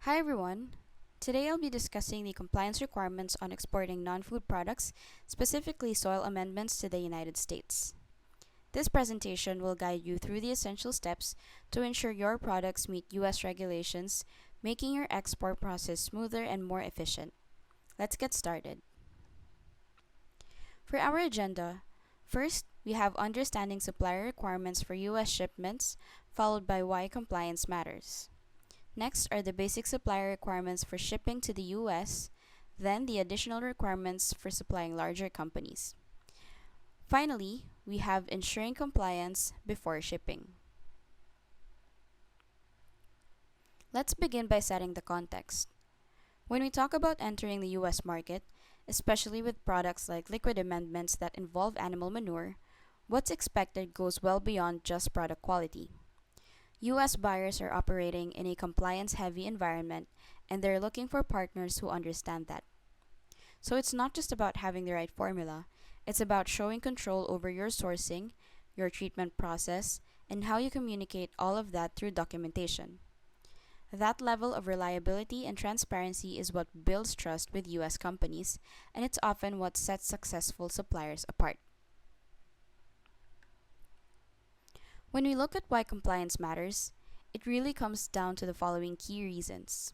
Hi everyone. Today I'll be discussing the compliance requirements on exporting non-food products, specifically soil amendments to the United States. This presentation will guide you through the essential steps to ensure your products meet US regulations, making your export process smoother and more efficient. Let's get started. For our agenda, first we have understanding supplier requirements for US shipments, followed by why compliance matters. Next are the basic supplier requirements for shipping to the US, then the additional requirements for supplying larger companies. Finally, we have ensuring compliance before shipping. Let's begin by setting the context. When we talk about entering the US market, especially with products like liquid amendments that involve animal manure, what's expected goes well beyond just product quality. US buyers are operating in a compliance heavy environment and they're looking for partners who understand that. So it's not just about having the right formula, it's about showing control over your sourcing, your treatment process, and how you communicate all of that through documentation. That level of reliability and transparency is what builds trust with US companies, and it's often what sets successful suppliers apart. When we look at why compliance matters, it really comes down to the following key reasons.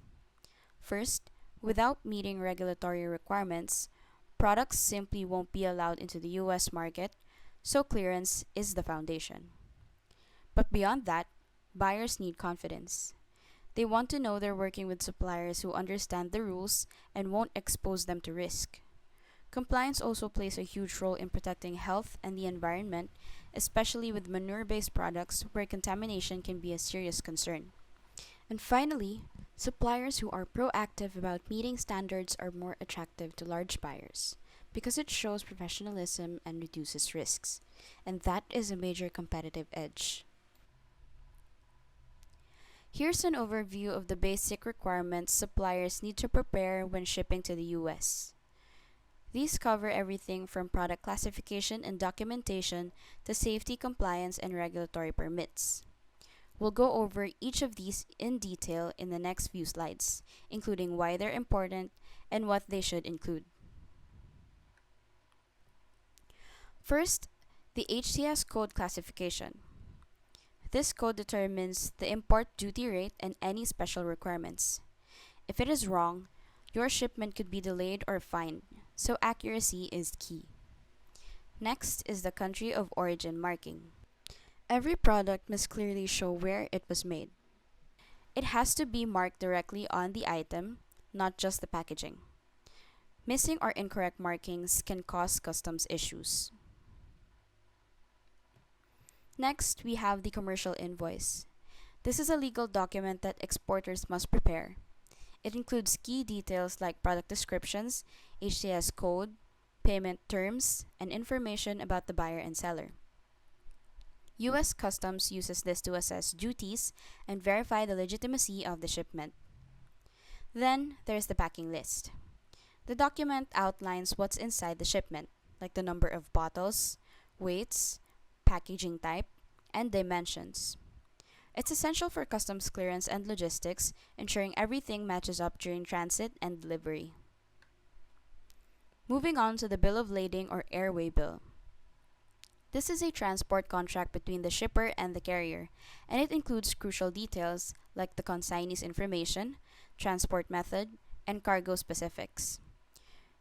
First, without meeting regulatory requirements, products simply won't be allowed into the US market, so clearance is the foundation. But beyond that, buyers need confidence. They want to know they're working with suppliers who understand the rules and won't expose them to risk. Compliance also plays a huge role in protecting health and the environment, especially with manure-based products where contamination can be a serious concern. And finally, suppliers who are proactive about meeting standards are more attractive to large buyers because it shows professionalism and reduces risks. And that is a major competitive edge. Here's an overview of the basic requirements suppliers need to prepare when shipping to the US. These cover everything from product classification and documentation to safety, compliance, and regulatory permits. We'll go over each of these in detail in the next few slides, including why they're important and what they should include. First, the HTS Code classification. This code determines the import duty rate and any special requirements. If it is wrong, your shipment could be delayed or fined, so accuracy is key. Next is the country of origin marking. Every product must clearly show where it was made. It has to be marked directly on the item, not just the packaging. Missing or incorrect markings can cause customs issues. Next, we have the commercial invoice. This is a legal document that exporters must prepare. It includes key details like product descriptions, HTS code, payment terms, and information about the buyer and seller. US Customs uses this to assess duties and verify the legitimacy of the shipment. Then, there's the packing list. The document outlines what's inside the shipment, like the number of bottles, weights, packaging type, and dimensions. It's essential for customs clearance and logistics, ensuring everything matches up during transit and delivery. Moving on to the bill of lading or airway bill. This is a transport contract between the shipper and the carrier, and it includes crucial details like the consignee's information, transport method, and cargo specifics.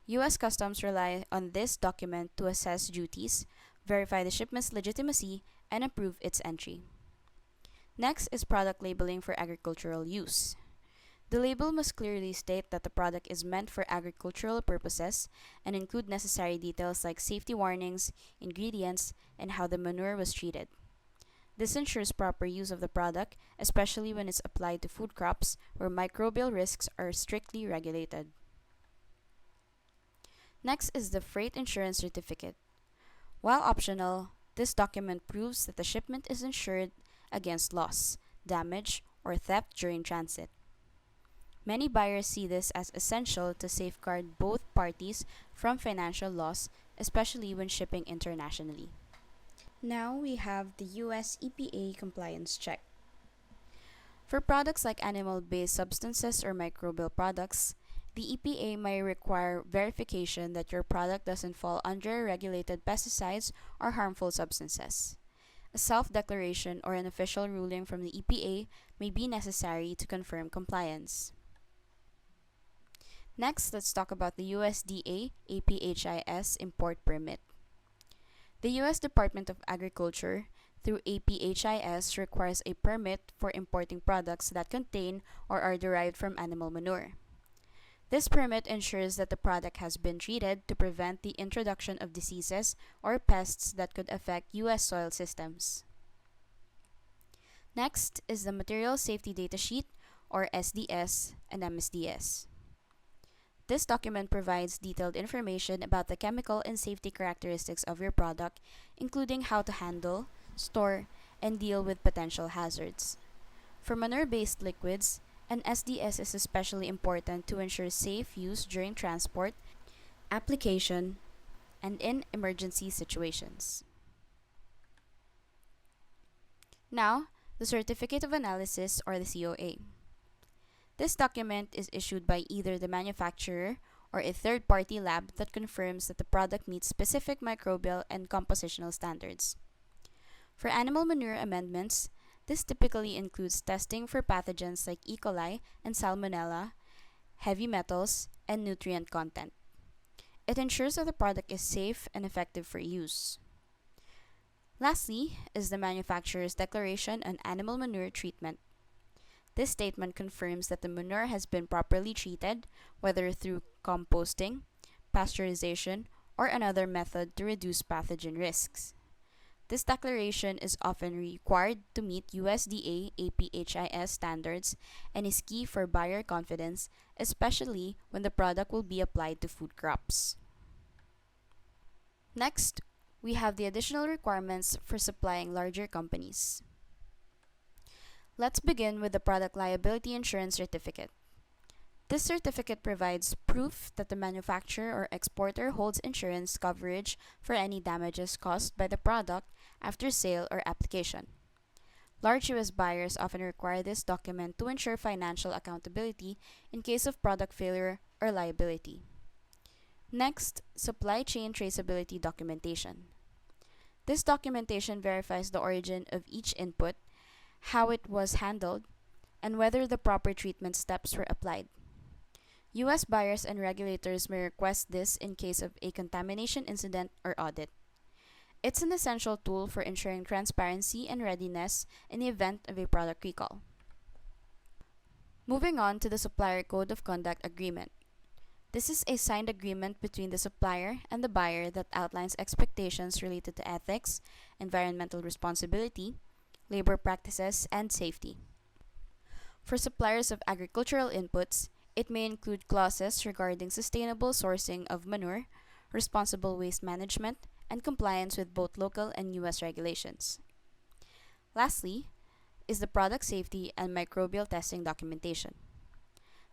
US Customs rely on this document to assess duties, verify the shipment's legitimacy, and approve its entry. Next is product labeling for agricultural use. The label must clearly state that the product is meant for agricultural purposes and include necessary details like safety warnings, ingredients, and how the manure was treated. This ensures proper use of the product, especially when it's applied to food crops where microbial risks are strictly regulated. Next is the freight insurance certificate. While optional, this document proves that the shipment is insured against loss, damage, or theft during transit. Many buyers see this as essential to safeguard both parties from financial loss, especially when shipping internationally. Now we have the US EPA compliance check. For products like animal-based substances or microbial products, the EPA may require verification that your product doesn't fall under regulated pesticides or harmful substances. A self-declaration or an official ruling from the EPA may be necessary to confirm compliance. Next, let's talk about the USDA APHIS import permit. The U.S. Department of Agriculture, through APHIS, requires a permit for importing products that contain or are derived from animal manure. This permit ensures that the product has been treated to prevent the introduction of diseases or pests that could affect U.S. soil systems. Next is the Material Safety Data Sheet, or SDS and MSDS. This document provides detailed information about the chemical and safety characteristics of your product, including how to handle, store, and deal with potential hazards. For manure-based liquids, an SDS is especially important to ensure safe use during transport, application, and in emergency situations. Now, the Certificate of Analysis, or the COA. This document is issued by either the manufacturer or a third-party lab that confirms that the product meets specific microbial and compositional standards. For animal manure amendments, this typically includes testing for pathogens like E. coli and Salmonella, heavy metals, and nutrient content. It ensures that the product is safe and effective for use. Lastly is the manufacturer's declaration on animal manure treatment. This statement confirms that the manure has been properly treated, whether through composting, pasteurization, or another method to reduce pathogen risks. This declaration is often required to meet USDA APHIS standards and is key for buyer confidence, especially when the product will be applied to food crops. Next, we have the additional requirements for supplying larger companies. Let's begin with the Product Liability Insurance Certificate. This certificate provides proof that the manufacturer or exporter holds insurance coverage for any damages caused by the product after sale or application. Large U.S. buyers often require this document to ensure financial accountability in case of product failure or liability. Next, supply chain traceability documentation. This documentation verifies the origin of each input, how it was handled, and whether the proper treatment steps were applied. U.S. buyers and regulators may request this in case of a contamination incident or audit. It's an essential tool for ensuring transparency and readiness in the event of a product recall. Moving on to the Supplier Code of Conduct Agreement. This is a signed agreement between the supplier and the buyer that outlines expectations related to ethics, environmental responsibility, labor practices, and safety. For suppliers of agricultural inputs, it may include clauses regarding sustainable sourcing of manure, responsible waste management, and compliance with both local and U.S. regulations. Lastly is the product safety and microbial testing documentation.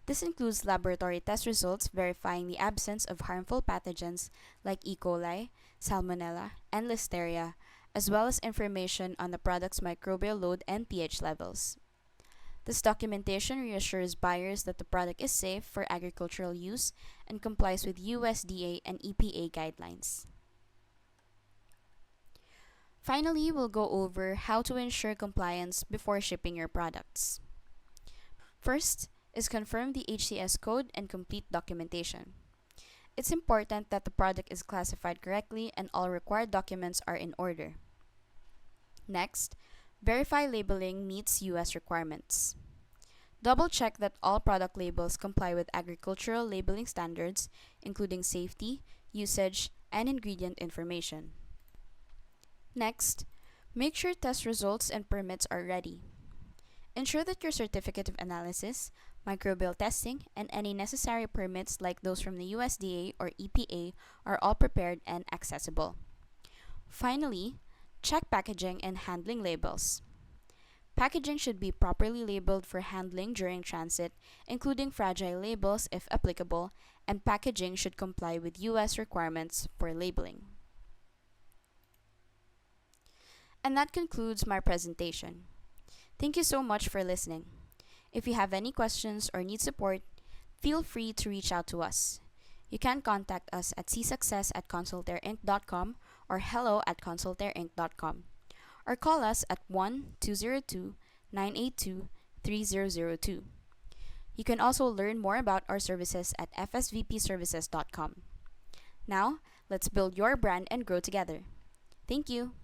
This includes laboratory test results verifying the absence of harmful pathogens like E. coli, Salmonella, and Listeria, as well as information on the product's microbial load and pH levels. This documentation reassures buyers that the product is safe for agricultural use and complies with USDA and EPA guidelines. Finally, we'll go over how to ensure compliance before shipping your products. First is confirm the HTS code and complete documentation. It's important that the product is classified correctly and all required documents are in order. Next, verify labeling meets U.S. requirements. Double-check that all product labels comply with agricultural labeling standards, including safety, usage, and ingredient information. Next, make sure test results and permits are ready. Ensure that your certificate of analysis, microbial testing, and any necessary permits like those from the USDA or EPA are all prepared and accessible. Finally, check packaging and handling labels. Packaging should be properly labeled for handling during transit, including fragile labels if applicable, and packaging should comply with U.S. requirements for labeling. And that concludes my presentation. Thank you so much for listening. If you have any questions or need support, feel free to reach out to us. You can contact us at csuccess@consultaireinc.com or hello@consultaireinc.com, or call us at 1-202-982-3002. You can also learn more about our services at fsvpservices.com. Now, let's build your brand and grow together. Thank you.